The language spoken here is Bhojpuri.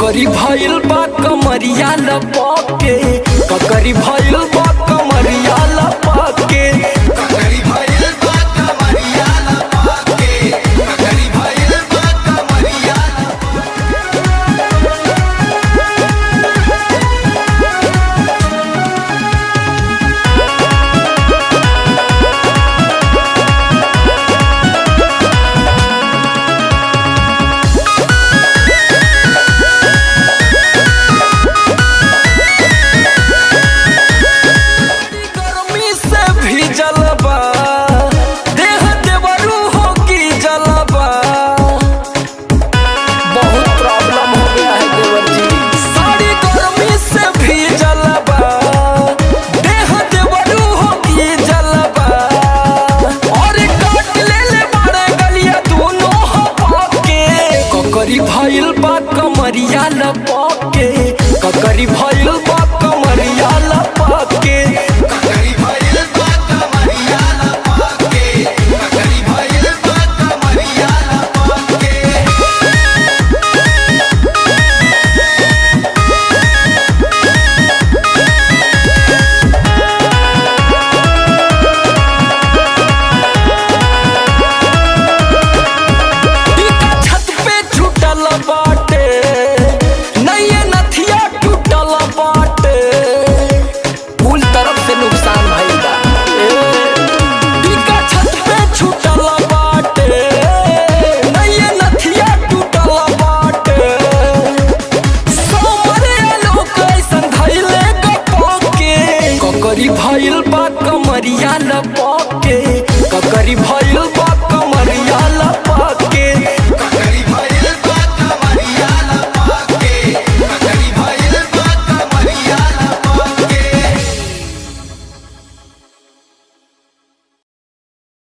ककरी भइल बा कमरिया लपके, ककरी भइल बा कमरिया लपके, ककरी भइल बा कमरिया लपके, ककरी भइल बा कमरिया गर्मी से भीजल बा देह देवरू हो की जलबा। बहुत प्रॉब्लम हो गया है देवर जी, सारी गर्मी से भीजल बा देह देवरू हो की जलबा। और काट ले बाड़े गलिया दोनों हवा के, ककरी भइल बा कमरिया लपके, ककरी भइल बा कमरिया लपके, ककरी भइल बा कमरिया लपके, ककरी भइल बा कमरिया लपके। छत पे छूटल बा